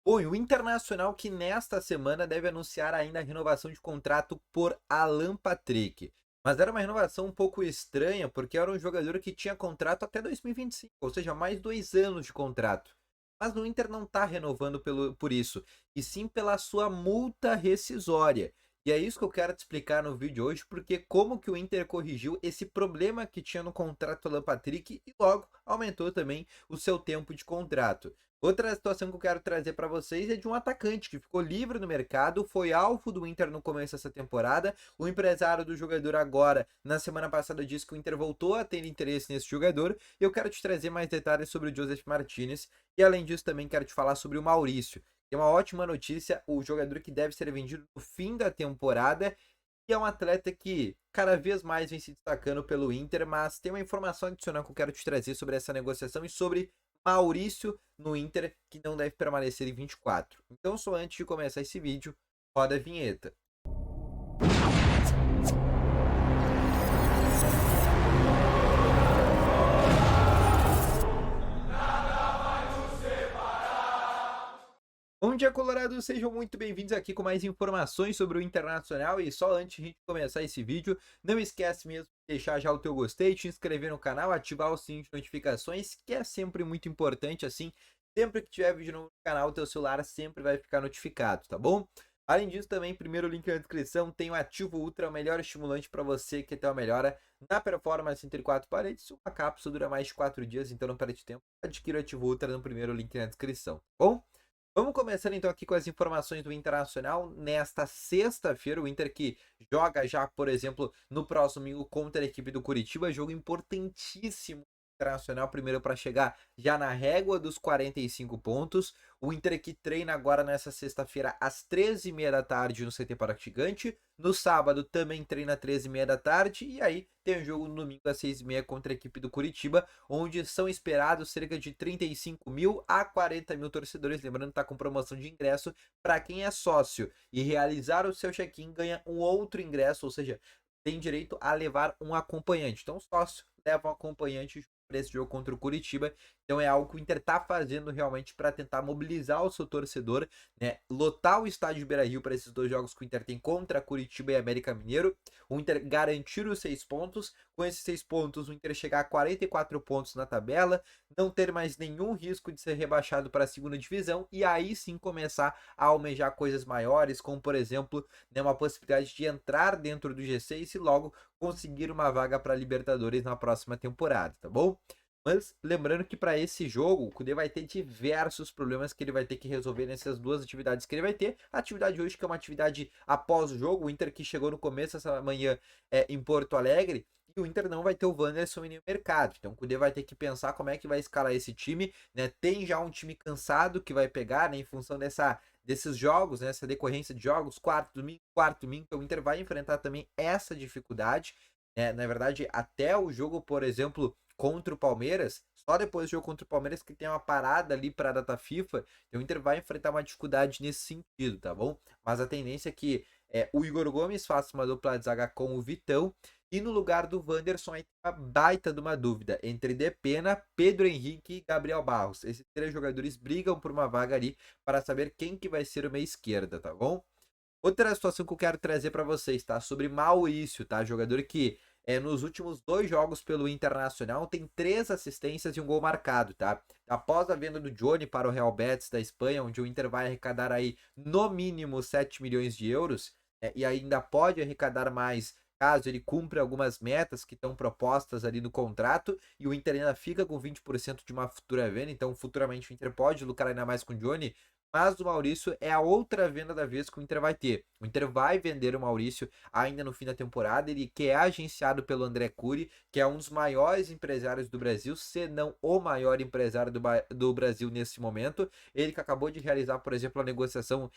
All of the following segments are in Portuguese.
Bom, e o Internacional que nesta semana deve anunciar ainda a renovação de contrato por Alan Patrick. Mas era uma renovação um pouco estranha, porque era um jogador que tinha contrato até 2025, ou seja, mais 2 anos de contrato. Mas o Inter não está renovando por isso, e sim pela sua multa rescisória. E é isso que eu quero te explicar no vídeo hoje, porque como que o Inter corrigiu esse problema que tinha no contrato Alan Patrick e logo aumentou também o seu tempo de contrato. Outra situação que eu quero trazer para vocês é de um atacante que ficou livre no mercado, foi alvo do Inter no começo dessa temporada. O empresário do jogador agora, na semana passada, disse que o Inter voltou a ter interesse nesse jogador. E eu quero te trazer mais detalhes sobre o Joseph Martinez. E além disso, também quero te falar sobre o Maurício. Tem uma ótima notícia, o jogador que deve ser vendido no fim da temporada. E é um atleta que cada vez mais vem se destacando pelo Inter, mas tem uma informação adicional que eu quero te trazer sobre essa negociação e sobre Maurício no Inter, que não deve permanecer em 24. Então, só antes de começar esse vídeo, roda a vinheta. Bom dia, Colorado! Sejam muito bem-vindos aqui com mais informações sobre o Internacional. E só antes de começar esse vídeo, não esquece mesmo de deixar já o teu gostei, te inscrever no canal, ativar o sininho de notificações, que é sempre muito importante, assim, sempre que tiver vídeo no canal, o teu celular sempre vai ficar notificado, tá bom? Além disso, também, primeiro link na descrição, tem o Ativo Ultra, o melhor estimulante para você que tem uma melhora na performance entre quatro paredes. Uma cápsula dura mais de 4 dias, então não perde tempo. Adquira o Ativo Ultra no primeiro link na descrição, tá bom? Vamos começando então aqui com as informações do Internacional. Nesta sexta-feira, o Inter que joga já, por exemplo, no próximo domingo contra a equipe do Curitiba, jogo importantíssimo. Internacional primeiro para chegar já na régua dos 45 pontos. O Inter que treina agora nessa sexta-feira às 13h30 da tarde no CT Parque Gigante. No sábado também treina às 13h30 da tarde. E aí tem o jogo no domingo às 6h30 contra a equipe do Curitiba, onde são esperados cerca de 35 mil a 40 mil torcedores. Lembrando que está com promoção de ingresso para quem é sócio e realizar o seu check-in ganha um outro ingresso, ou seja, tem direito a levar um acompanhante. Então, sócio leva um acompanhante para esse jogo contra o Curitiba. Então é algo que o Inter está fazendo realmente para tentar mobilizar o seu torcedor, né? Lotar o estádio Beira-Rio para esses dois jogos que o Inter tem contra Curitiba e América Mineiro. O Inter garantir os 6 pontos. Com esses 6 pontos, o Inter chegar a 44 pontos na tabela, não ter mais nenhum risco de ser rebaixado para a segunda divisão e aí sim começar a almejar coisas maiores, como por exemplo, né, uma possibilidade de entrar dentro do G6 e logo conseguir uma vaga para Libertadores na próxima temporada, tá bom? Mas lembrando que para esse jogo, o Cudê vai ter diversos problemas que ele vai ter que resolver nessas duas atividades que ele vai ter. A atividade hoje, que é uma atividade após o jogo, o Inter que chegou no começo essa manhã em Porto Alegre, e o Inter não vai ter o Wanderson em nenhum mercado. Então o Cudê vai ter que pensar como é que vai escalar esse time, né? Tem já um time cansado que vai pegar, né, em função desses jogos, né, essa decorrência de jogos, quarto domingo, então o Inter vai enfrentar também essa dificuldade, né? Na verdade, até o jogo, por exemplo, contra o Palmeiras, só depois do jogo contra o Palmeiras que tem uma parada ali para a data FIFA, então o Inter vai enfrentar uma dificuldade nesse sentido, tá bom? Mas a tendência é que o Igor Gomes faça uma dupla de zaga com o Vitão, e no lugar do Wanderson aí tem uma baita de uma dúvida entre Depena, Pedro Henrique e Gabriel Barros. Esses três jogadores brigam por uma vaga ali para saber quem que vai ser o meia esquerda, tá bom? Outra situação que eu quero trazer para vocês, tá? Sobre Maurício, tá? Jogador que nos últimos 2 jogos pelo Internacional tem 3 assistências e um gol marcado, tá? Após a venda do Johnny para o Real Betis da Espanha, onde o Inter vai arrecadar aí no mínimo 7 milhões de euros, e ainda pode arrecadar mais caso ele cumpra algumas metas que estão propostas ali no contrato, e o Inter ainda fica com 20% de uma futura venda, então futuramente o Inter pode lucrar ainda mais com o Johnny. Mas o Maurício é a outra venda da vez que o Inter vai ter. O Inter vai vender o Maurício ainda no fim da temporada. Ele que é agenciado pelo André Curi, que é um dos maiores empresários do Brasil, se não o maior empresário do Brasil nesse momento. Ele que acabou de realizar, por exemplo, a negociação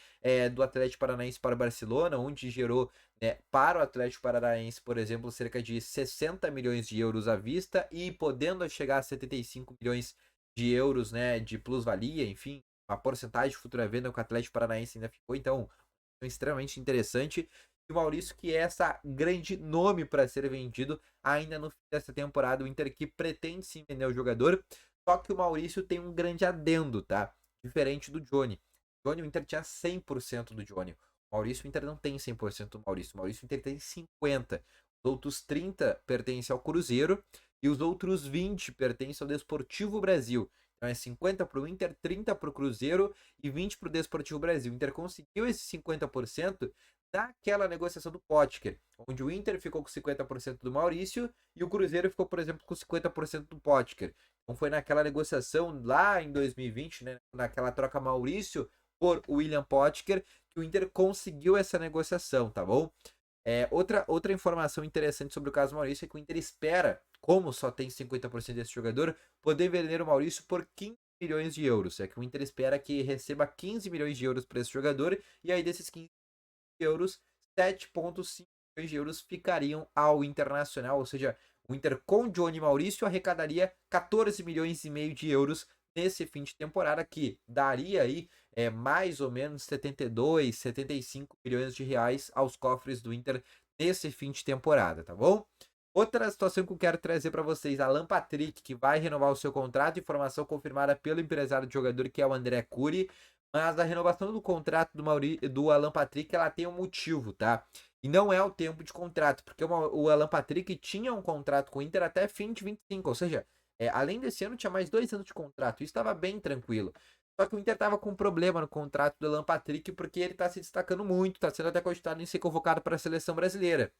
do Atlético Paranaense para o Barcelona, onde gerou, né, para o Atlético Paranaense, por exemplo, cerca de 60 milhões de euros à vista e podendo chegar a 75 milhões de euros, né, de plusvalia, enfim, uma porcentagem de futura venda que o Atlético Paranaense ainda ficou, então extremamente interessante. E o Maurício, que é essa grande nome para ser vendido ainda no fim dessa temporada, o Inter que pretende sim vender o jogador, só que o Maurício tem um grande adendo, tá? Diferente do Johnny. Johnny, o Inter tinha 100% do Johnny. O Maurício, o Inter não tem 100% do Maurício. O Maurício, o Inter tem 50%. Os outros 30 pertencem ao Cruzeiro e os outros 20 pertencem ao Desportivo Brasil. Então é 50 para o Inter, 30 para o Cruzeiro e 20 para o Desportivo Brasil. O Inter conseguiu esse 50% daquela negociação do Potker, onde o Inter ficou com 50% do Maurício e o Cruzeiro ficou, por exemplo, com 50% do Potker. Então foi naquela negociação lá em 2020, né, naquela troca Maurício por William Potker, que o Inter conseguiu essa negociação, tá bom? Outra informação interessante sobre o caso Maurício é que o Inter espera, como só tem 50% desse jogador, poder vender o Maurício por 15 milhões de euros. É que o Inter espera que receba 15 milhões de euros para esse jogador, e aí desses 15 euros, 7,5 milhões de euros ficariam ao Internacional, ou seja, o Inter com Johnny Maurício arrecadaria 14 milhões e meio de euros nesse fim de temporada, que daria aí mais ou menos 72, 75 milhões de reais aos cofres do Inter nesse fim de temporada, tá bom? Outra situação que eu quero trazer para vocês, Alan Patrick, que vai renovar o seu contrato, informação confirmada pelo empresário do jogador, que é o André Curi, mas a renovação do contrato do Alan Patrick, ela tem um motivo, tá? E não é o tempo de contrato, porque o Alan Patrick tinha um contrato com o Inter até fim de 25, ou seja, além desse ano tinha mais 2 anos de contrato, isso estava bem tranquilo. Só que o Inter estava com um problema no contrato do Alan Patrick, porque ele está se destacando muito, está sendo até cogitado em ser convocado para a seleção brasileira.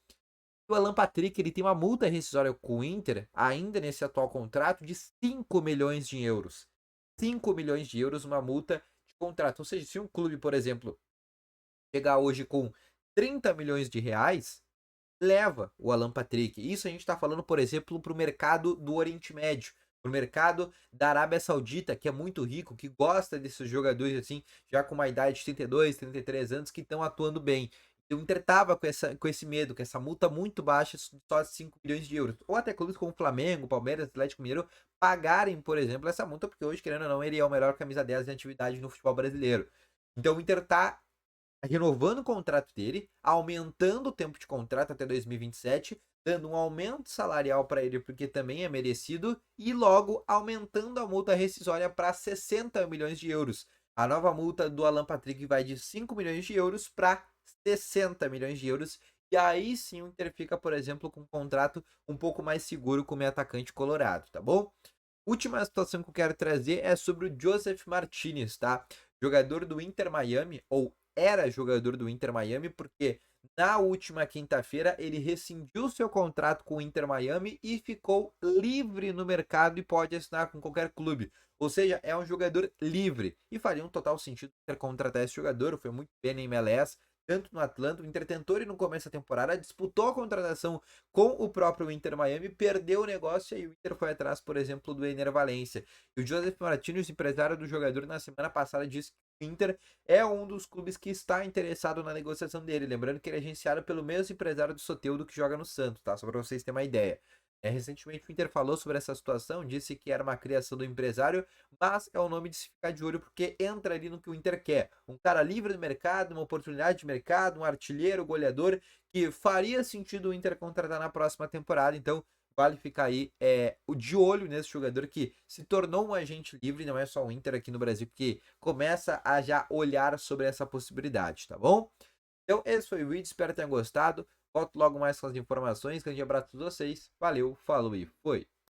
O Alan Patrick, ele tem uma multa rescisória com o Inter, ainda nesse atual contrato, de 5 milhões de euros. 5 milhões de euros, uma multa de contrato. Ou seja, se um clube, por exemplo, chegar hoje com 30 milhões de reais, leva o Alan Patrick. Isso a gente está falando, por exemplo, para o mercado do Oriente Médio, para o mercado da Arábia Saudita, que é muito rico, que gosta desses jogadores assim, já com uma idade de 32, 33 anos, que estão atuando bem. O Inter tava com esse medo, com essa multa muito baixa, só 5 milhões de euros. Ou até clubes como Flamengo, Palmeiras, Atlético Mineiro pagarem, por exemplo, essa multa, porque hoje, querendo ou não, ele é o melhor camisa 10 de atividade no futebol brasileiro. Então o Inter tá renovando o contrato dele, aumentando o tempo de contrato até 2027, dando um aumento salarial para ele, porque também é merecido, e logo aumentando a multa rescisória para 60 milhões de euros. A nova multa do Alan Patrick vai de 5 milhões de euros para 60 milhões de euros. E aí sim o Inter fica, por exemplo, com um contrato um pouco mais seguro com o meio atacante colorado, tá bom? Última situação que eu quero trazer é sobre o Joseph Martinez, tá? Jogador do Inter Miami, ou era jogador do Inter Miami, porque na última quinta-feira ele rescindiu seu contrato com o Inter Miami e ficou livre no mercado e pode assinar com qualquer clube. Ou seja, é um jogador livre e faria um total sentido ter contratar esse jogador. Foi muito bem na MLS, tanto no Atlanta. O Inter tentou ele no começo da temporada, disputou a contratação com o próprio Inter Miami, perdeu o negócio e o Inter foi atrás, por exemplo, do Ener Valencia. E o Joseph Martinez, empresário do jogador, na semana passada disse que o Inter é um dos clubes que está interessado na negociação dele. Lembrando que ele é agenciado pelo mesmo empresário do Soteldo que joga no Santos, tá? Só para vocês terem uma ideia. Recentemente o Inter falou sobre essa situação, disse que era uma criação do empresário, mas é o nome de se ficar de olho porque entra ali no que o Inter quer. Um cara livre do mercado, uma oportunidade de mercado, um artilheiro, goleador, que faria sentido o Inter contratar na próxima temporada. Então vale ficar aí de olho nesse jogador que se tornou um agente livre, não é só o Inter aqui no Brasil, que começa a já olhar sobre essa possibilidade, tá bom? Então esse foi o vídeo, espero que tenham gostado. Volto logo mais com as informações. Grande abraço a todos vocês. Valeu, falou e foi.